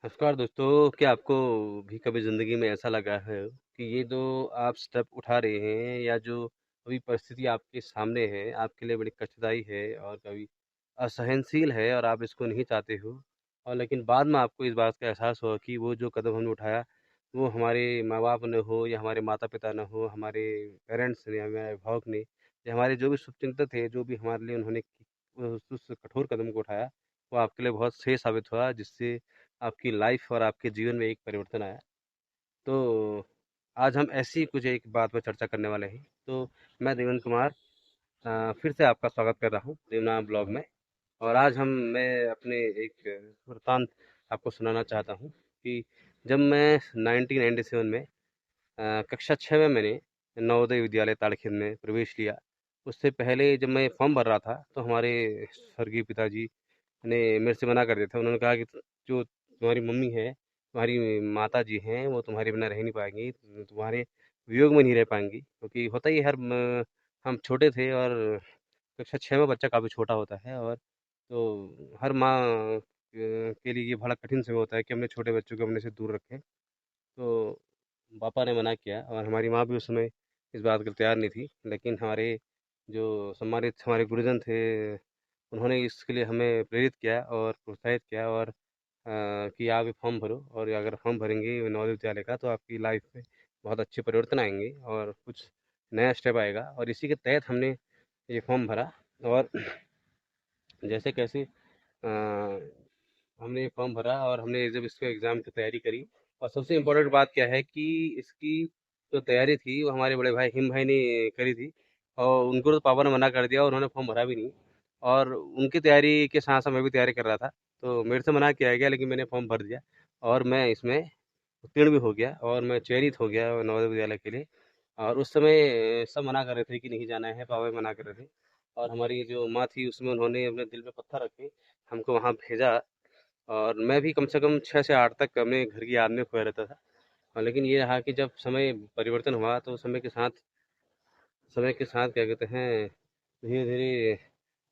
नमस्कार दोस्तों, क्या आपको भी कभी ज़िंदगी में ऐसा लगा है कि ये जो आप स्टेप उठा रहे हैं या जो अभी परिस्थिति आपके सामने है, आपके लिए बड़ी कष्टदायी है और कभी असहनशील है और आप इसको नहीं चाहते हो और लेकिन बाद में आपको इस बात का एहसास हुआ कि वो जो कदम हमने उठाया, वो हमारे माँ-बाप ने हो या हमारे माता-पिता ने हो, हमारे पेरेंट्स ने, हमारे अभिभावक ने या हमारे जो भी शुभचिंतक थे, जो भी हमारे लिए उन्होंने उस कठोर कदम को उठाया, वो आपके लिए बहुत सही साबित हुआ जिससे आपकी लाइफ और आपके जीवन में एक परिवर्तन आया। तो आज हम ऐसी ही कुछ एक बात पर चर्चा करने वाले हैं। तो मैं देवेंद्र कुमार फिर से आपका स्वागत कर रहा हूँ देवनाम ब्लॉग में और आज मैं अपने एक वृत्तांत आपको सुनाना चाहता हूँ कि जब मैं 1997 में कक्षा 6 में मैंने नवोदय विद्यालय ताड़खेत में प्रवेश लिया। उससे पहले जब मैं फॉर्म भर रहा था तो हमारे स्वर्गीय पिताजी ने मेरे से मना कर दिया था। उन्होंने कहा कि जो तुम्हारी मम्मी है, तुम्हारी माताजी हैं, वो तुम्हारे बिना रह नहीं पाएँगी, तुम्हारे वियोग में नहीं रह पाएँगी। क्योंकि होता ही है हम छोटे थे और कक्षा 6 में बच्चा काफ़ी छोटा होता है और तो हर माँ के लिए ये बड़ा कठिन समय होता है कि अपने छोटे बच्चों को अपने से दूर रखें। तो पापा ने मना किया और हमारी माँ भी उस समय इस बात के लिए तैयार नहीं थी। लेकिन हमारे जो सम्मानित हमारे गुरुजन थे, उन्होंने इसके लिए हमें प्रेरित किया और प्रोत्साहित किया और कि आप ये फॉर्म भरो और अगर फॉर्म भरेंगे नवोदय विद्यालय का तो आपकी लाइफ में बहुत अच्छे परिवर्तन आएँगे और कुछ नया स्टेप आएगा और इसी के तहत हमने ये फॉर्म भरा और जैसे-कैसे हमने ये फॉर्म भरा और हमने जब इसके एग्ज़ाम की तैयारी करी और सबसे इम्पोर्टेंट बात क्या है कि इसकी जो तैयारी थी वो हमारे बड़े भाई हिम भाई ने करी थी और उनको तो पापा ने मना कर दिया और उन्होंने फॉर्म भरा भी नहीं और उनकी तैयारी के साथ-साथ मैं भी तैयारी कर रहा था। तो मेरे से मना किया गया लेकिन मैंने फॉर्म भर दिया और मैं इसमें उत्तीर्ण भी हो गया और मैं चयनित हो गया नवोदय विद्यालय के लिए। और उस समय सब मना कर रहे थे कि नहीं जाना है, पापा भी मना कर रहे थे और हमारी जो माँ थी उसमें उन्होंने अपने दिल पे पत्थर रख के हमको वहाँ भेजा और मैं भी कम से कम 6 से 8 तक अपने घर की याद में खोया रहता था। लेकिन ये रहा कि जब समय परिवर्तन हुआ तो समय के साथ क्या कहते हैं, धीरे-धीरे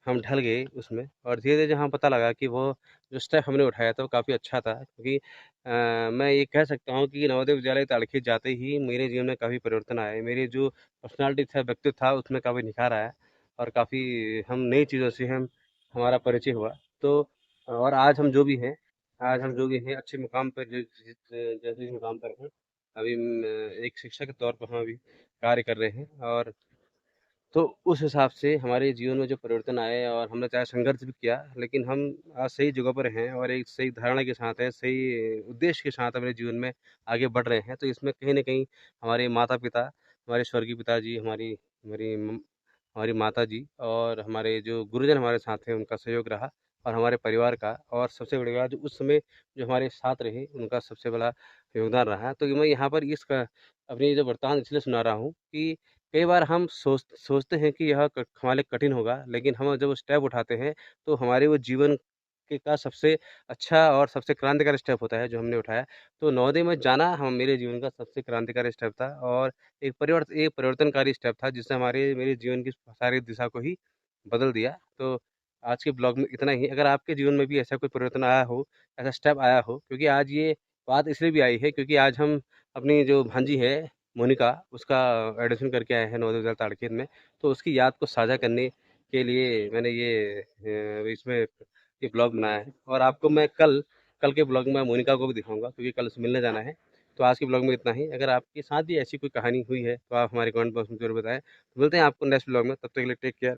हम ढल गए उसमें और धीरे-धीरे जहाँ पता लगा कि वो जो स्टेप हमने उठाया था वो काफ़ी अच्छा था क्योंकि मैं ये कह सकता हूँ कि नवोदय विद्यालय ताड़खेत जाते ही मेरे जीवन में काफ़ी परिवर्तन आए। मेरी जो पर्सनैलिटी था, व्यक्तित्व था उसमें काफ़ी निखार आया और काफ़ी हम नई चीज़ों से हम हमारा परिचय हुआ। तो और आज हम जो भी हैं अच्छे मुकाम पर जैसे जिस मुकाम पर हैं, अभी एक शिक्षक के तौर पर हम अभी कार्य कर रहे हैं और तो उस हिसाब से हमारे जीवन में जो परिवर्तन आए और हमने चाहे संघर्ष भी किया, लेकिन हम आज सही जगह पर हैं और एक सही धारणा के साथ हैं, सही उद्देश्य के साथ अपने जीवन में आगे बढ़ रहे हैं। तो इसमें कहीं न कहीं हमारे माता-पिता, हमारे स्वर्गीय पिताजी, हमारी माताजी और हमारे जो गुरुजन हमारे साथ हैं, उनका सहयोग रहा और हमारे परिवार का और सबसे बड़ी बात जो उस समय जो हमारे साथ रहे, उनका सबसे बड़ा योगदान रहा। तो मैं यहाँ पर अपनी ये जो वृत्तांत इसलिए सुना रहा हूँ कि कई बार हम सोचते हैं कि यह हमारे लिए कठिन होगा, लेकिन हम जब स्टेप उठाते हैं, तो हमारे वो जीवन के का सबसे अच्छा और सबसे क्रांतिकारी स्टेप होता है, जो हमने उठाया। तो नवोदय में जाना हम मेरे जीवन का सबसे क्रांतिकारी स्टेप था और एक परिवर्तनकारी स्टेप था, जिसने हमारे मेरे जीवन की सारी दिशा को ही बदल दिया। तो आज के ब्लॉग में इतना ही। अगर आपके जीवन में भी ऐसा कोई परिवर्तन आया हो, ऐसा स्टेप आया हो क्योंकि आज ये बात इसलिए भी आई है क्योंकि आज हम अपनी जो भांजी है मोनिका, उसका एडमिशन करके आए हैं नवोदय विद्यालय ताड़केत में, तो उसकी याद को साझा करने के लिए मैंने इसमें ये ब्लॉग बनाया है और आपको मैं कल कल के ब्लॉग में मोनिका को भी दिखाऊँगा क्योंकि कल उसे मिलने जाना है। तो आज के ब्लॉग में इतना ही। अगर आपके साथ भी ऐसी कोई कहानी हुई है, तो आप हमारे कमेंट बॉक्स में ज़रूर बताएँ। मिलते हैं आपको नेक्स्ट ब्लॉग में, तब तक के लिए टेक केयर।